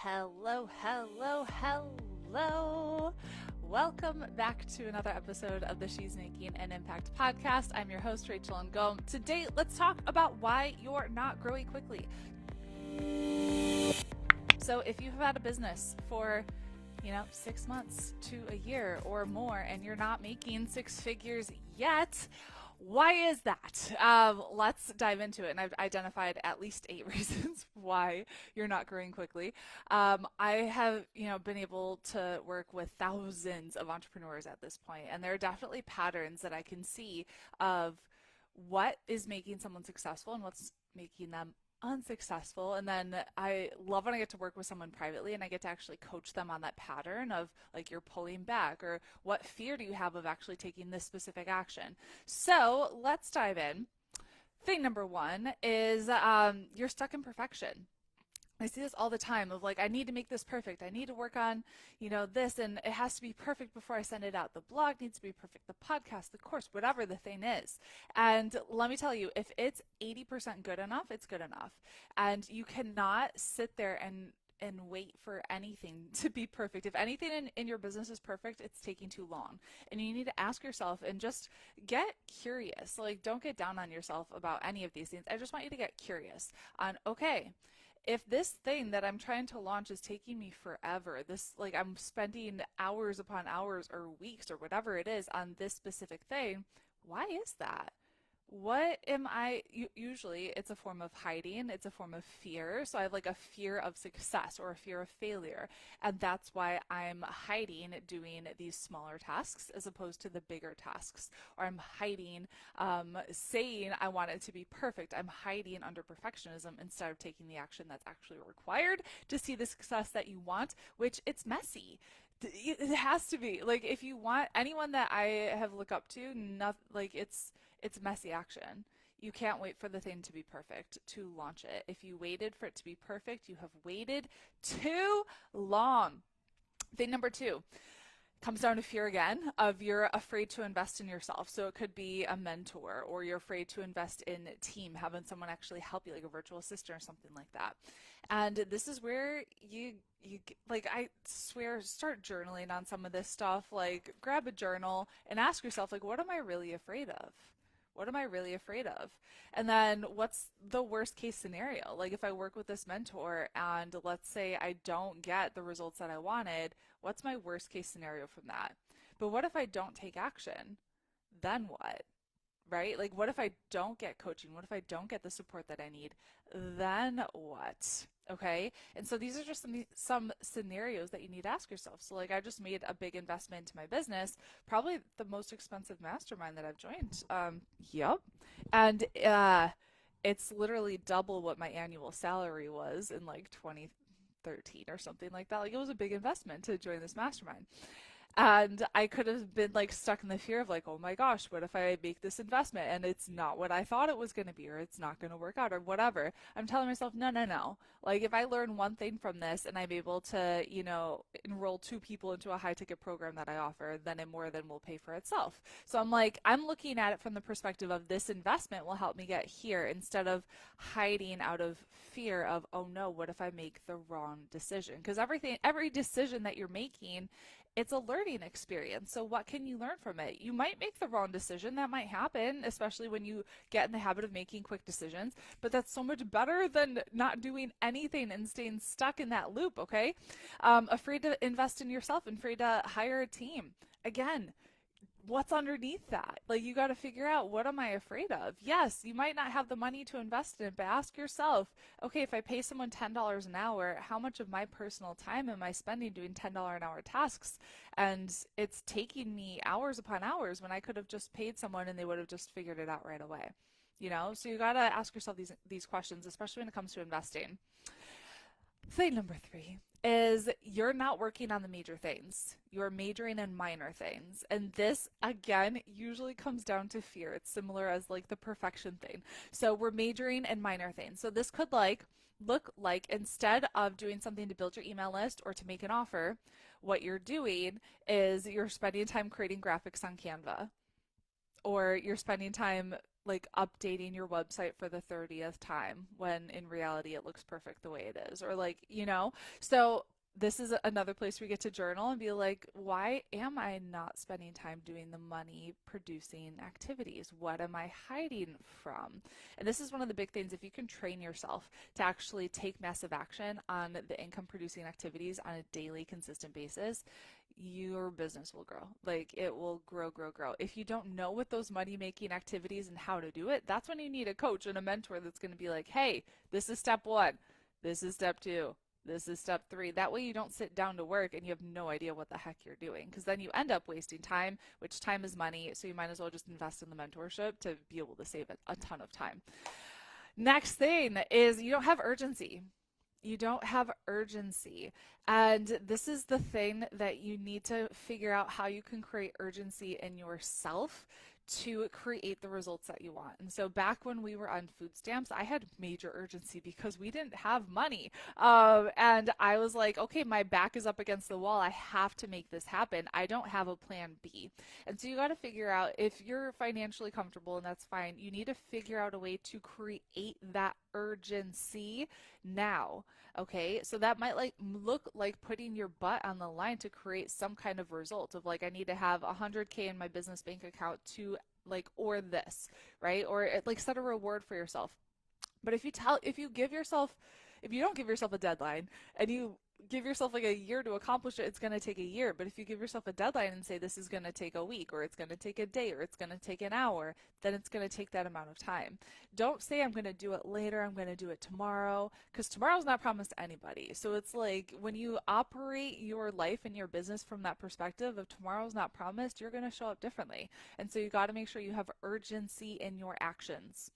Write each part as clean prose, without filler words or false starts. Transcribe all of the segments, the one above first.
Hello, hello, hello. Welcome back to another episode of the She's Making an Impact podcast. I'm your host, Rachel Ngom. Today, let's talk about why you're not growing quickly. So if you've had a business for 6 months to a year or more and you're not making six figures yet, why is that? Let's dive into it. And I've identified at least 8 reasons why you're not growing quickly. I have, been able to work with thousands of entrepreneurs at this point, and there are definitely patterns that I can see of what is making someone successful and what's making them unsuccessful. And then I love when I get to work with someone privately and I get to actually coach them on that pattern of like, you're pulling back, or what fear do you have of actually taking this specific action. So let's dive in. Thing number 1 is you're stuck in perfection. I see this all the time of like, I need to make this perfect. I need to work on, this, and it has to be perfect before I send it out. The blog needs to be perfect. The podcast, the course, whatever the thing is. And let me tell you, if it's 80% good enough, it's good enough. And you cannot sit there and wait for anything to be perfect. If anything in your business is perfect, it's taking too long. And you need to ask yourself and just get curious. Like, don't get down on yourself about any of these things. I just want you to get curious on, okay, if this thing that I'm trying to launch is taking me forever, I'm spending hours upon hours or weeks or whatever it is on this specific thing, why is that? What am I, usually it's a form of hiding, it's a form of fear. So I have like a fear of success or a fear of failure. And that's why I'm hiding doing these smaller tasks as opposed to the bigger tasks. Or I'm hiding saying I want it to be perfect. I'm hiding under perfectionism instead of taking the action that's actually required to see the success that you want, which it's messy. It has to be. Like, if you want anyone that I have looked up to, it's messy action. You can't wait for the thing to be perfect to launch it. If you waited for it to be perfect, you have waited too long. Thing number 2 comes down to fear again of you're afraid to invest in yourself. So it could be a mentor, or you're afraid to invest in a team, having someone actually help you, like a virtual assistant or something like that. And this is where you like, I swear, start journaling on some of this stuff. Like, grab a journal and ask yourself, like, what am I really afraid of? What am I really afraid of? And then what's the worst case scenario? Like, if I work with this mentor and let's say I don't get the results that I wanted, what's my worst case scenario from that? But what if I don't take action? Then what? Right? Like, what if I don't get coaching? What if I don't get the support that I need? Then what? Okay. And so these are just some scenarios that you need to ask yourself. So like, I just made a big investment into my business, probably the most expensive mastermind that I've joined. Yep. And it's literally double what my annual salary was in like 2013 or something like that. Like, it was a big investment to join this mastermind. And I could have been like stuck in the fear of like, oh my gosh, what if I make this investment and it's not what I thought it was going to be, or it's not going to work out, or whatever. I'm telling myself, no. Like, if I learn one thing from this and I'm able to, enroll 2 people into a high ticket program that I offer, then it more than will pay for itself. So I'm like, I'm looking at it from the perspective of this investment will help me get here, instead of hiding out of fear of, oh no, what if I make the wrong decision? Because every decision that you're making, it's a learning experience. So what can you learn from it? You might make the wrong decision. That might happen, especially when you get in the habit of making quick decisions. But that's so much better than not doing anything and staying stuck in that loop, okay? Afraid to invest in yourself, afraid to hire a team. Again, what's underneath that? Like, you got to figure out, what am I afraid of? Yes, you might not have the money to invest in it, but ask yourself, okay, if I pay someone $10 an hour, how much of my personal time am I spending doing $10 an hour tasks? And it's taking me hours upon hours when I could have just paid someone and they would have just figured it out right away. So you got to ask yourself these questions, especially when it comes to investing. Thing number 3 is you're not working on the major things. You're majoring in minor things. And this, again, usually comes down to fear. It's similar as like the perfection thing. So we're majoring in minor things. So this could look like, instead of doing something to build your email list or to make an offer, what you're doing is you're spending time creating graphics on Canva. or you're spending time like updating your website for the 30th time when in reality it looks perfect the way it is, or like, so this is another place we get to journal and be like, why am I not spending time doing the money producing activities? What am I hiding from? And this is one of the big things. If you can train yourself to actually take massive action on the income producing activities on a daily, consistent basis, your business will grow. Like, it will grow, grow, grow. If you don't know what those money making activities and how to do it, that's when you need a coach and a mentor that's going to be like, hey, this is step 1. This is step 2. This is step 3. That way you don't sit down to work and you have no idea what the heck you're doing, because then you end up wasting time, which time is money. So you might as well just invest in the mentorship to be able to save a ton of time. Next thing is you don't have urgency. You don't have urgency. And this is the thing that you need to figure out how you can create urgency in yourself to create the results that you want. And so back when we were on food stamps, I had major urgency because we didn't have money. And I was like, okay, my back is up against the wall. I have to make this happen. I don't have a plan B. And so you got to figure out, if you're financially comfortable, and that's fine, you need to figure out a way to create that urgency now. Okay, so that might look like putting your butt on the line to create some kind of result of like, I need to have 100K in my business bank account to or this, right? Or like set a reward for yourself. But if you don't give yourself a deadline and you give yourself like a year to accomplish it, it's going to take a year. But if you give yourself a deadline and say this is going to take a week, or it's going to take a day, or it's going to take an hour, then it's going to take that amount of time. Don't say I'm going to do it later, I'm going to do it tomorrow, because tomorrow's not promised to anybody. So it's like, when you operate your life and your business from that perspective of tomorrow's not promised, you're going to show up differently. And so you got to make sure you have urgency in your actions.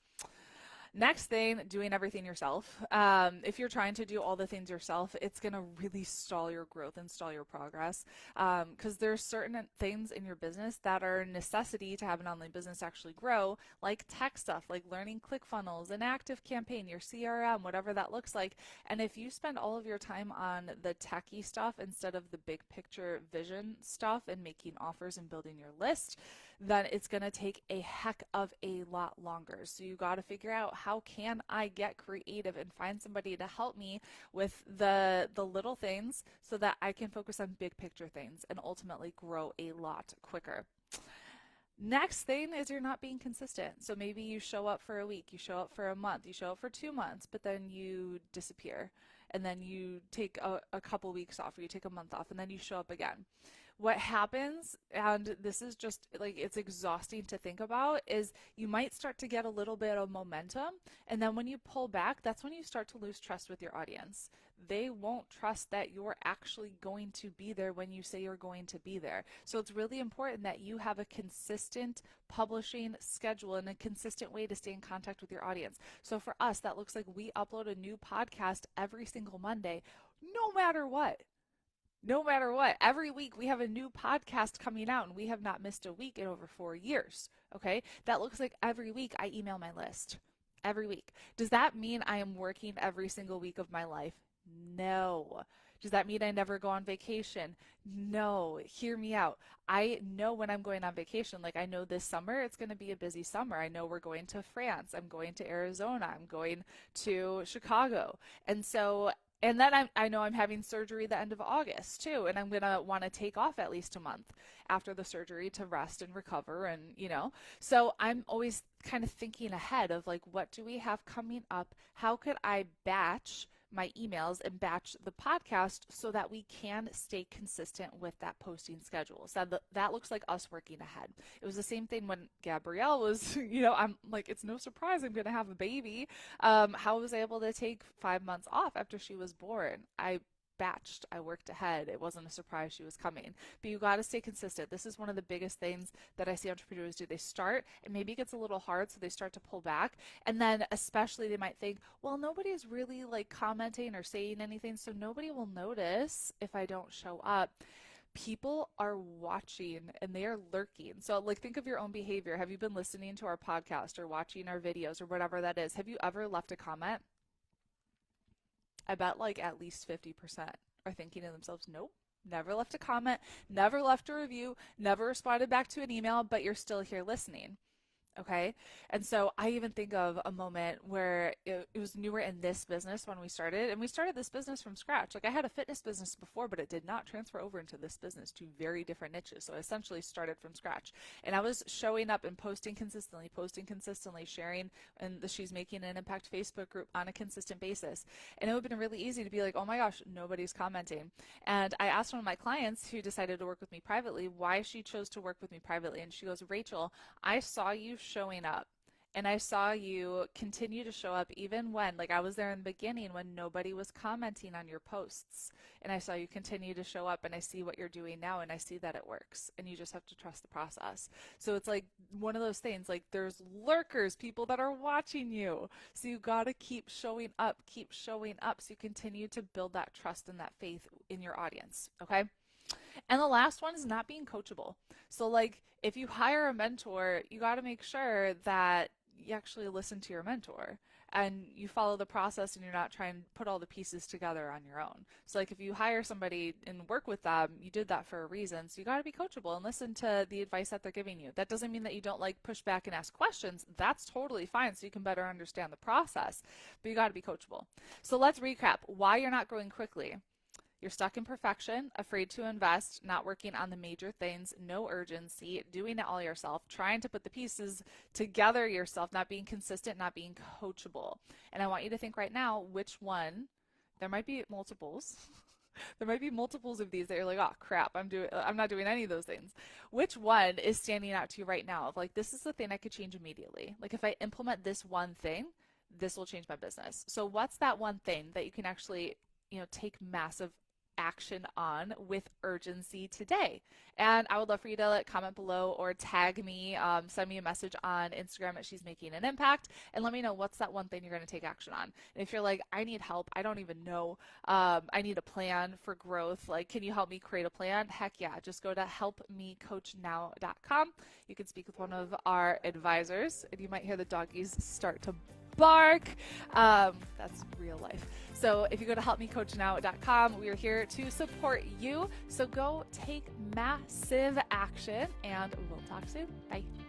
Next thing, doing everything yourself. If you're trying to do all the things yourself, it's going to really stall your growth and stall your progress, because there's certain things in your business that are a necessity to have an online business actually grow, like tech stuff, like learning ClickFunnels, an active campaign, your CRM, whatever that looks like. And if you spend all of your time on the techie stuff instead of the big picture vision stuff and making offers and building your list, then it's going to take a heck of a lot longer. So you got to figure out, how can I get creative and find somebody to help me with the little things so that I can focus on big picture things and ultimately grow a lot quicker. Next thing is you're not being consistent. So maybe you show up for a week, you show up for a month, you show up for 2 months, but then you disappear. And then you take a couple weeks off, or you take a month off, and then you show up again. What happens, and this is just like, it's exhausting to think about, is you might start to get a little bit of momentum, and then when you pull back, that's when you start to lose trust with your audience. They won't trust that you're actually going to be there when you say you're going to be there. So it's really important that you have a consistent publishing schedule and a consistent way to stay in contact with your audience. So for us, that looks like we upload a new podcast every single Monday, no matter what. No matter what, every week we have a new podcast coming out, and we have not missed a week in over 4 years. Okay, that looks like every week I email my list. Every week. Does that mean I am working every single week of my life? No. Does that mean I never go on vacation? No. Hear me out. I know when I'm going on vacation. Like, I know this summer it's going to be a busy summer. I know we're going to France. I'm going to Arizona. I'm going to Chicago. And then I know I'm having surgery the end of August too, and I'm going to want to take off at least a month after the surgery to rest and recover, and so I'm always kind of thinking ahead of like, what do we have coming up? How could I batch my emails and batch the podcast so that we can stay consistent with that posting schedule? So that looks like us working ahead. It was the same thing when Gabrielle was, I'm like, it's no surprise I'm going to have a baby. How was I able to take 5 months off after she was born? I batched, I worked ahead. It wasn't a surprise she was coming. But you got to stay consistent. This is one of the biggest things that I see entrepreneurs do. They start, and maybe it gets a little hard, so they start to pull back. And then especially they might think, well, nobody's really like commenting or saying anything, so nobody will notice if I don't show up. People are watching and they are lurking. So like, think of your own behavior. Have you been listening to our podcast or watching our videos or whatever that is? Have you ever left a comment? I bet like at least 50% are thinking to themselves, nope, never left a comment, never left a review, never responded back to an email, but you're still here listening. Okay. And so I even think of a moment where it was newer in this business when we started, and we started this business from scratch. Like I had a fitness business before, but it did not transfer over into this business, two very different niches. So I essentially started from scratch, and I was showing up and posting consistently, sharing in the She's Making an Impact Facebook group on a consistent basis. And it would have been really easy to be like, oh my gosh, nobody's commenting. And I asked one of my clients who decided to work with me privately why she chose to work with me privately. And she goes, Rachel, I saw you showing up, and I saw you continue to show up even when, like I was there in the beginning when nobody was commenting on your posts, and I saw you continue to show up, and I see what you're doing now, and I see that it works, and you just have to trust the process. So it's like one of those things, like there's lurkers, people that are watching you, so you got to keep showing up, so you continue to build that trust and that faith in your audience. Okay. And the last one is not being coachable. So like if you hire a mentor, you got to make sure that you actually listen to your mentor and you follow the process, and you're not trying to put all the pieces together on your own. So like if you hire somebody and work with them, you did that for a reason. So you got to be coachable and listen to the advice that they're giving you. That doesn't mean that you don't like push back and ask questions. That's totally fine, so you can better understand the process, but you got to be coachable. So let's recap why you're not growing quickly. You're stuck in perfection, afraid to invest, not working on the major things, no urgency, doing it all yourself, trying to put the pieces together yourself, not being consistent, not being coachable. And I want you to think right now which one, there might be multiples. There might be multiples of these that you're like, oh crap, I'm not doing any of those things. Which one is standing out to you right now of like, this is the thing I could change immediately. Like if I implement this one thing, this will change my business. So what's that one thing that you can actually, take massive action on with urgency today? And I would love for you to comment below or tag me, send me a message on Instagram at She's Making an Impact, and let me know what's that one thing you're going to take action on. And if you're like, I need help, I don't even know, I need a plan for growth, like can you help me create a plan? Heck yeah, just go to helpmecoachnow.com. You can speak with one of our advisors, and you might hear the doggies start to bark. That's real life. So if you go to helpmecoachnow.com, we are here to support you. So go take massive action, and we'll talk soon. Bye.